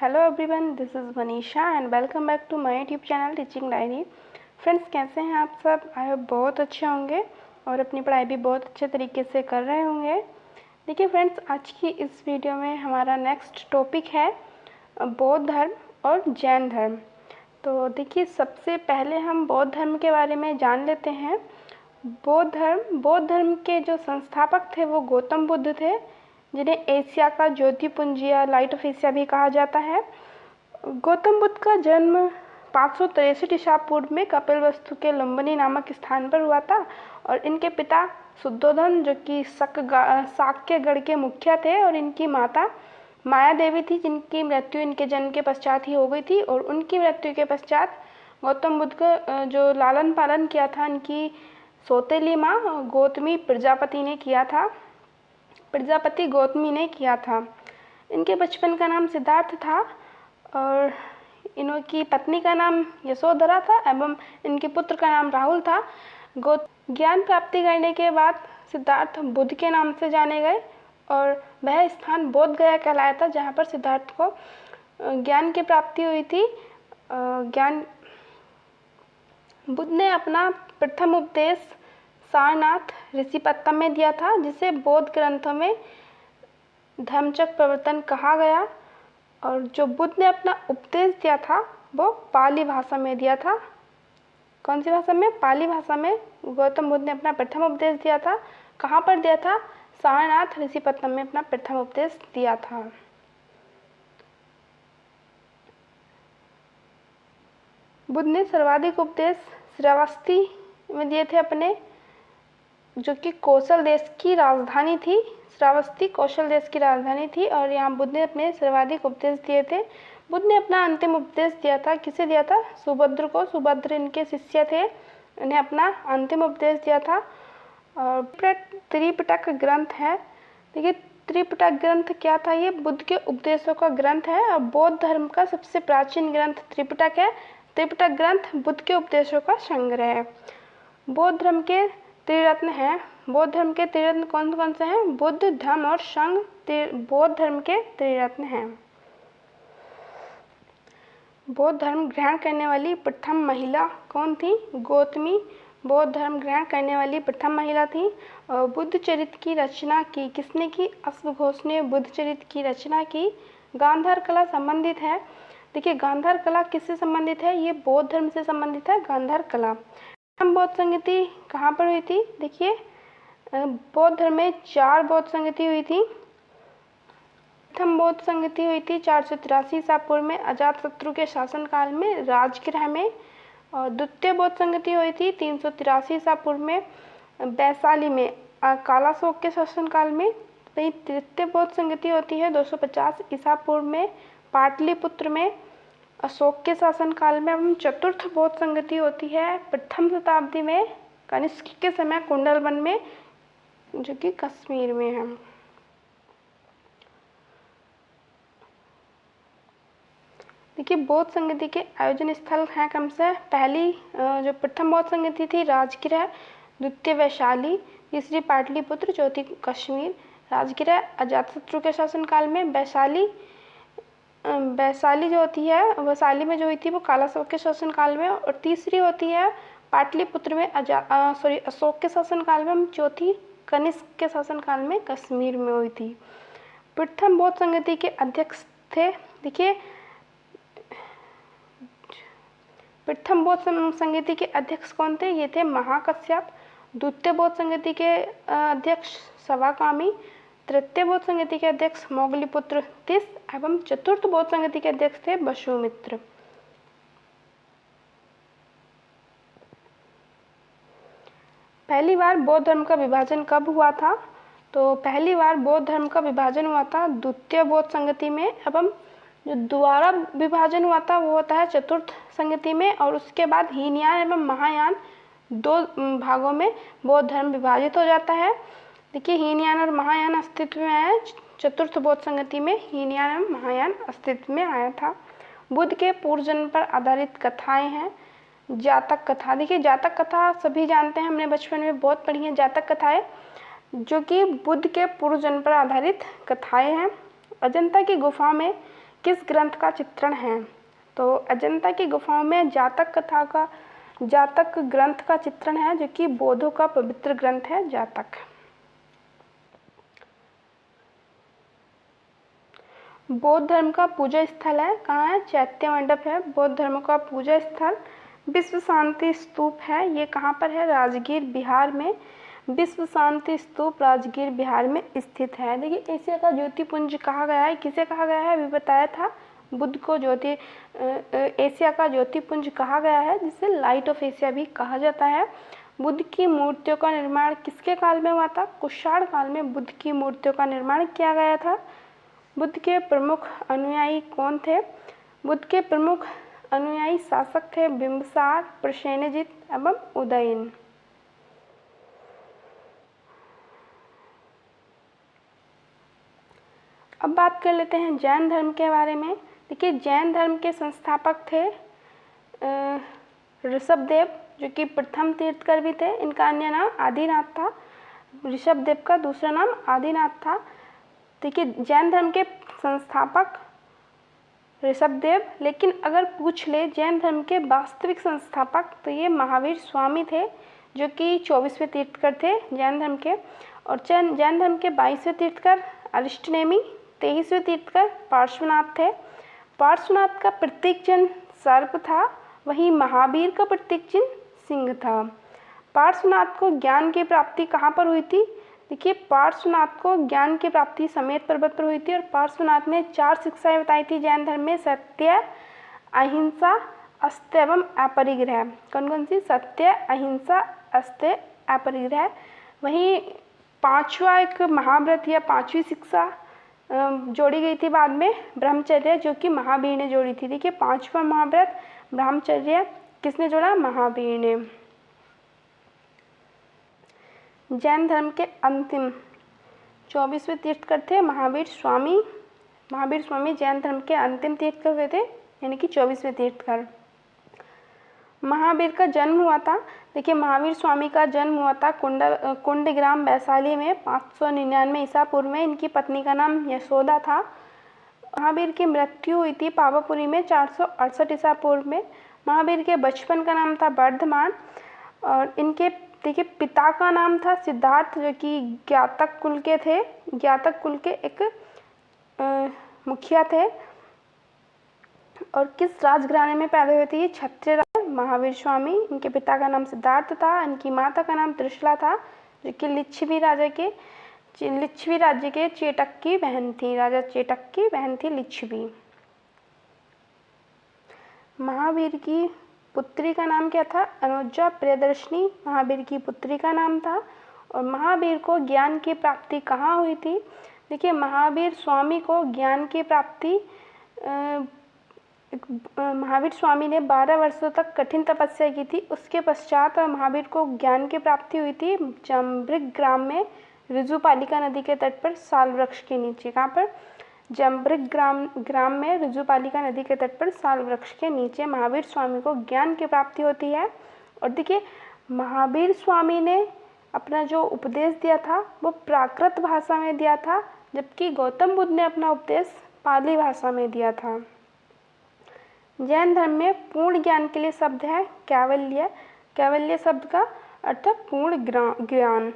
Hello everyone, this is Manisha and welcome back to my YouTube channel teaching diary. Friends, कैसे हैं आप सब? I hope बहुत अच्छे होंगे और अपनी पढ़ाई भी बहुत अच्छे तरीके से कर रहे होंगे। देखिए फ्रेंड्स, आज की इस वीडियो में हमारा नेक्स्ट टॉपिक है बौद्ध धर्म और जैन धर्म। तो देखिए, सबसे पहले हम बौद्ध धर्म के बारे में जान लेते हैं। बौद्ध धर्म के जो संस्थापक थे वो गौतम बुद्ध थे, जिन्हें एशिया का ज्योतिपुंज या लाइट ऑफ एशिया भी कहा जाता है। गौतम बुद्ध का जन्म 563 ईसा पूर्व में कपिलवस्तु के लुम्बिनी नामक स्थान पर हुआ था और इनके पिता शुद्धोधन, जो कि शाक्यगढ़ के मुखिया थे, और इनकी माता माया देवी थी, जिनकी मृत्यु इनके जन्म के पश्चात ही हो गई थी। और उनकी मृत्यु के पश्चात गौतम बुद्ध का जो लालन पालन किया था, इनकी सौतेली माँ गौतमी प्रजापति ने किया था। प्रजापति गौतमी ने किया था। इनके बचपन का नाम सिद्धार्थ था और इनकी पत्नी का नाम यशोधरा था एवं इनके पुत्र का नाम राहुल था। ज्ञान प्राप्ति करने के बाद सिद्धार्थ बुद्ध के नाम से जाने गए और वह स्थान बोध गया कहलाया था, जहाँ पर सिद्धार्थ को ज्ञान की प्राप्ति हुई थी। बुद्ध ने अपना प्रथम उपदेश सारनाथ ऋषिपत्तम में दिया था, जिसे बौद्ध ग्रंथों में धम्मचक्र प्रवर्तन कहा गया। और जो बुद्ध ने अपना उपदेश दिया था वो पाली भाषा में दिया था। कौन सी भाषा में? पाली भाषा में गौतम बुद्ध ने अपना प्रथम उपदेश दिया था। कहाँ पर दिया था? सारनाथ ऋषिपत्तम में अपना प्रथम उपदेश दिया था। बुद्ध ने सर्वाधिक उपदेश श्रावस्ती में दिए थे अपने, जो कि कौशल देश की राजधानी थी। श्रावस्ती कौशल देश की राजधानी थी और यहाँ बुद्ध ने अपने सर्वाधिक उपदेश दिए थे। बुद्ध ने अपना अंतिम उपदेश दिया था, किसे दिया था? सुभद्र को। सुभद्र इनके शिष्य थे, उन्हें अपना अंतिम उपदेश दिया था। और त्रिपिटक ग्रंथ है। देखिए, त्रिपिटक ग्रंथ क्या था? ये बुद्ध के उपदेशों का ग्रंथ है और बौद्ध धर्म का सबसे प्राचीन ग्रंथ त्रिपिटक है। त्रिपिटक ग्रंथ बुद्ध के उपदेशों का संग्रह है। बौद्ध धर्म के त्रिरत्न हैं। बौद्ध धर्म के त्रिरत्न कौन कौन से हैं? बुद्ध, धम्म और संघ बौद्ध धर्म के त्रिरत्न हैं। बौद्ध धर्म ग्रहण करने वाली प्रथम महिला कौन थी? गौतमी बौद्ध धर्म ग्रहण करने वाली प्रथम महिला थी। और बुद्ध चरित्र की रचना की किसने की? अश्वघोष ने बुद्ध चरित्र की रचना की। गांधार कला संबंधित है। देखिए, गांधार कला किससे संबंधित है? ये बौद्ध धर्म से संबंधित है गांधार कला। प्रथम बौद्ध संगति कहाँ पर हुई थी? देखिए, बौद्ध धर्म में 4 बौद्ध संगति हुई थी। प्रथम बौद्ध संगति हुई थी 483 ईसा पूर्व में अजातशत्रु के शासनकाल में राजगृह में। और द्वितीय बौद्ध संगति हुई थी 383 ईसा पूर्व में वैशाली में कालाशोक के शासनकाल में। वहीं तृतीय बौद्ध संगति होती है 250 ईसा पूर्व में पाटलिपुत्र में अशोक के शासनकाल में। एवं चतुर्थ बौद्ध संगति होती है प्रथम शताब्दी में कनिष्क के समय कुंडलवन में, जो कि कश्मीर में है। देखिए, बौद्ध संगति के आयोजन स्थल हैं क्रम से। पहली जो प्रथम बौद्ध संगति थी राजगृह, द्वितीय वैशाली, तीसरी पाटलिपुत्र, चौथी कश्मीर। राजगृह अजातशत्रु के शासनकाल में, वैशाली जो होती है, वैशाली में जो हुई थी वो कालाशोक के शासनकाल में, और तीसरी होती है पाटलिपुत्र में अशोक के शासनकाल में, चौथी कनिष्क के शासनकाल में कश्मीर में हुई थी। प्रथम बौद्ध संगति के अध्यक्ष थे, देखिए, प्रथम बौद्ध संगति के अध्यक्ष कौन थे? ये थे महाकश्यप। द्वितीय बौद्ध संगति के अध्यक्ष सवाकामी, तृतीय बौद्ध संगति के अध्यक्ष मोगलीपुत्र तिस एवं चतुर्थ बौद्ध संगति के अध्यक्ष थे वसुमित्र। पहली बार बौद्ध धर्म का विभाजन कब हुआ था? तो पहली बार बौद्ध धर्म का विभाजन हुआ था द्वितीय बौद्ध संगति में, एवं जो दोबारा विभाजन हुआ था वो होता है चतुर्थ संगति में। और उसके बाद हीनयान एवं महायान 2 भागों में बौद्ध धर्म विभाजित हो जाता है। देखिए, हीनयान और महायान अस्तित्व में आया। चतुर्थ बौद्ध संगति में हीनयान एवं महायान अस्तित्व में आया था। बुद्ध के पूर्व जन्म पर आधारित कथाएं हैं। जातक कथा, देखिए जातक कथा सभी जानते हैं, हमने बचपन में बहुत पढ़ी है जातक कथाएं, जो कि बुद्ध के पूर्व जन्म पर आधारित कथाएं हैं। अजंता की गुफा में किस ग्रंथ का चित्रण है? तो अजंता की गुफाओं में जातक ग्रंथ का चित्रण है, जो कि बौद्धों का पवित्र ग्रंथ है जातक। बौद्ध धर्म का पूजा स्थल है, कहाँ है? चैत्य मंडप है बौद्ध धर्म का पूजा स्थल। विश्व शांति स्तूप है, ये कहाँ पर है? राजगीर बिहार में। विश्व शांति स्तूप राजगीर बिहार में स्थित है। देखिए एशिया का ज्योतिपुंज कहा गया है, किसे कहा गया है? अभी बताया था, बुद्ध को एशिया का ज्योतिपुंज कहा गया है, जिसे लाइट ऑफ एशिया भी कहा जाता है। बुद्ध की मूर्तियों का निर्माण किसके काल में हुआ था? कुषाण काल में बुद्ध की मूर्तियों का निर्माण किया गया था। बुद्ध के प्रमुख अनुयायी कौन थे? बुद्ध के प्रमुख अनुयायी शासक थे बिंबिसार, प्रसेनजित एवं उदयन। अब बात कर लेते हैं जैन धर्म के बारे में। देखिए जैन धर्म के संस्थापक थे ऋषभदेव, जो कि प्रथम तीर्थकर भी थे। इनका अन्य नाम आदिनाथ था। ऋषभदेव का दूसरा नाम आदिनाथ था। देखिए जैन धर्म के संस्थापक ऋषभदेव, लेकिन अगर पूछ ले जैन धर्म के वास्तविक संस्थापक, तो ये महावीर स्वामी थे, जो कि 24वें तीर्थकर थे जैन धर्म के। और जैन धर्म के 22वें तीर्थकर अरिष्टनेमी, 23वें तीर्थकर पार्श्वनाथ थे। पार्श्वनाथ का प्रतीक चिन्ह सर्प था, वहीं महावीर का प्रतीक चिन्ह सिंह था। पार्श्वनाथ को ज्ञान की प्राप्ति कहाँ पर हुई थी? देखिए पार्श्वनाथ को ज्ञान की प्राप्ति समेत पर्वत पर हुई थी। और पार्श्वनाथ ने 4 शिक्षाएं बताई थी जैन धर्म में: सत्य, अहिंसा, अस्त्य एवं अपरिग्रह। कौन कौन सी? सत्य, अहिंसा, अस्त्य, अपरिग्रह। वहीं 5वां एक महाव्रत या 5वीं शिक्षा जोड़ी गई थी बाद में, ब्रह्मचर्य, जो कि महावीर ने जोड़ी थी। देखिए 5वां महाव्रत ब्रह्मचर्य किसने जोड़ा? महावीर ने। जैन धर्म के अंतिम 24वें तीर्थकर थे महावीर स्वामी। महावीर स्वामी जैन धर्म के अंतिम तीर्थकर थे, यानी कि 24वें तीर्थकर। महावीर का जन्म हुआ था, देखिए महावीर स्वामी का जन्म हुआ था कुंडग्राम वैशाली में 599 ईसा पूर्व में। इनकी पत्नी का नाम यशोदा था। महावीर की मृत्यु हुई थी पावापुरी में 468 ईसा पूर्व में। महावीर के बचपन का नाम था वर्धमान। और इनके देखिए पिता का नाम था सिद्धार्थ, जो कि ज्ञातक कुल के थे। ज्ञातक कुल के एक मुखिया थे। और किस राजघराने में पैदा हुए थे? ये क्षत्रिय महावीर स्वामी। इनके पिता का नाम सिद्धार्थ था, इनकी माता का नाम त्रिशला था, जो कि लिच्छवी राज्य के चेटक की बहन थी। राजा चेटक की बहन थी लिच्छवी। महावीर की पुत्री का नाम क्या था? अनुजा प्रियदर्शनी महावीर की पुत्री का नाम था। और महावीर को ज्ञान की प्राप्ति कहाँ हुई थी? देखिए महावीर स्वामी को ज्ञान की प्राप्ति महावीर स्वामी ने 12 वर्षों तक कठिन तपस्या की थी। उसके पश्चात महावीर को ज्ञान की प्राप्ति हुई थी जम्बृग ग्राम में, ऋजुपालिका नदी के तट पर साल वृक्ष के नीचे। कहाँ पर? जम्बृग ग्राम में ऋजुपालिका नदी के तट पर साल वृक्ष के नीचे महावीर स्वामी को ज्ञान की प्राप्ति होती है। और देखिए महावीर स्वामी ने अपना जो उपदेश दिया था वो प्राकृत भाषा में दिया था, जबकि गौतम बुद्ध ने अपना उपदेश पाली भाषा में दिया था। जैन धर्म में पूर्ण ज्ञान के लिए शब्द है कैवल्य। कैवल्य शब्द का अर्थ पूर्ण ज्ञान।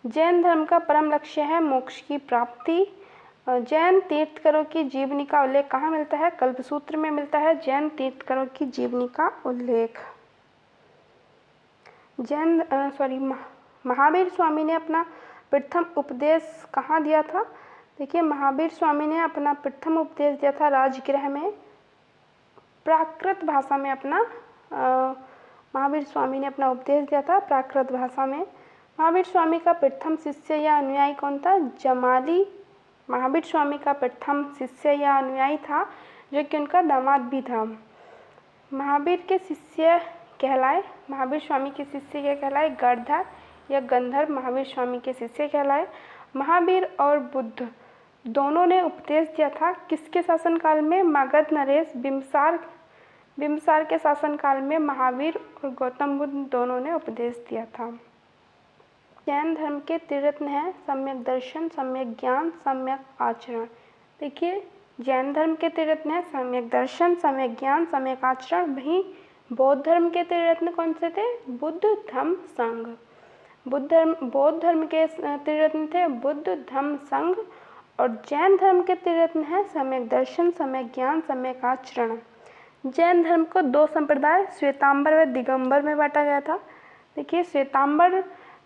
जैन धर्म का परम लक्ष्य है मोक्ष की प्राप्ति। जैन तीर्थकरों की जीवनी का उल्लेख कहाँ मिलता है? कल्पसूत्र में मिलता है जैन तीर्थकरों की जीवनी का उल्लेख। महावीर स्वामी ने अपना प्रथम उपदेश कहाँ दिया था? देखिए महावीर स्वामी ने अपना प्रथम उपदेश दिया था राजगृह में, प्राकृत भाषा में। महावीर स्वामी ने अपना उपदेश दिया था प्राकृत भाषा में। महावीर स्वामी का प्रथम शिष्य या अनुयायी कौन था? जमाली महावीर स्वामी का प्रथम शिष्य या अनुयायी था, जो कि उनका दामाद भी था। महावीर के शिष्य कहलाए, महावीर स्वामी के शिष्य क्या कहलाए? गणधर या गंधर्व महावीर स्वामी के शिष्य कहलाए। महावीर और बुद्ध दोनों ने उपदेश दिया था किसके शासनकाल में? मगध नरेश बिम्बसार के शासनकाल में महावीर और गौतम बुद्ध दोनों ने उपदेश दिया था। जैन धर्म के त्रिरत्न हैं सम्यक दर्शन, सम्यक ज्ञान, सम्यक आचरण। देखिए जैन धर्म के त्रिरत्न है सम्यक दर्शन, सम्यक ज्ञान, सम्यक आचरण। वहीं बौद्ध धर्म के त्रिरत्न कौन से थे? बुद्ध, धम्म, संघ। बौद्ध धर्म के त्रिरत्न थे बुद्ध, धम्म, संघ। और जैन धर्म के त्रिरत्न है सम्यक दर्शन, सम्यक ज्ञान, सम्यक आचरण। जैन धर्म को दो संप्रदाय श्वेतांबर व दिगंबर में बांटा गया था। देखिए, श्वेतांबर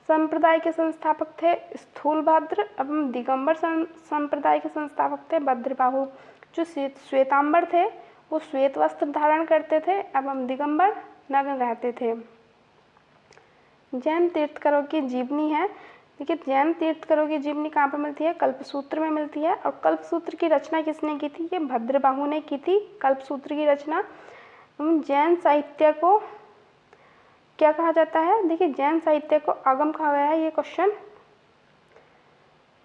संप्रदाय के संस्थापक थे स्थूलभद्र एवं दिगंबर संप्रदाय के संस्थापक थे भद्रबाहु। जो श्वेतांबर थे वो श्वेत वस्त्र धारण करते थे एवं दिगंबर नग्न रहते थे। जैन तीर्थंकरों की जीवनी है। देखिए, जैन तीर्थंकरों की जीवनी कहाँ पर मिलती है? कल्पसूत्र में मिलती है। और कल्पसूत्र की रचना किसने की थी? ये भद्रबाहु ने की थी कल्पसूत्र की रचना। जैन साहित्य को क्या कहा जाता है? देखिए, जैन साहित्य को आगम कहा गया है। ये क्वेश्चन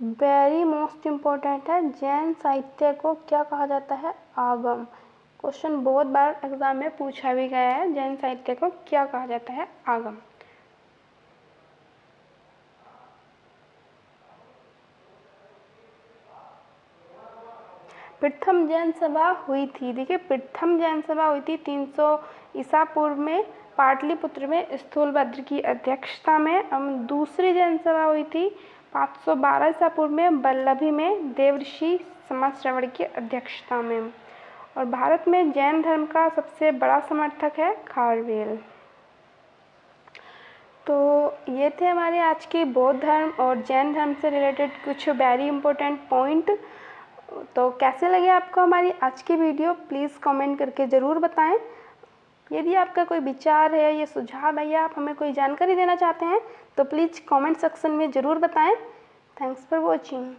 वेरी मोस्ट इम्पोर्टेंट है। जैन साहित्य को क्या कहा जाता है? आगम। क्वेश्चन बहुत बार एग्जाम में पूछा भी गया है, जैन साहित्य को क्या कहा जाता है? आगम। प्रथम जैन सभा हुई थी। देखिए, प्रथम जैन सभा हुई थी 300 ईसा पूर्व में पाटलिपुत्र में स्थूलभद्र की अध्यक्षता में। दूसरी जैन सभा हुई थी 512 ईसा पूर्व में वल्लभी में देवऋषि समाजश्रवण की अध्यक्षता में। और भारत में जैन धर्म का सबसे बड़ा समर्थक है खारवेल। तो ये थे हमारे आज के बौद्ध धर्म और जैन धर्म से रिलेटेड कुछ वेरी इंपॉर्टेंट पॉइंट। तो कैसे लगे आपको हमारी आज की वीडियो? प्लीज़ कमेंट करके ज़रूर बताएं। यदि आपका कोई विचार है या सुझाव है या आप हमें कोई जानकारी देना चाहते हैं तो प्लीज़ कमेंट सेक्शन में ज़रूर बताएं। Thanks for watching.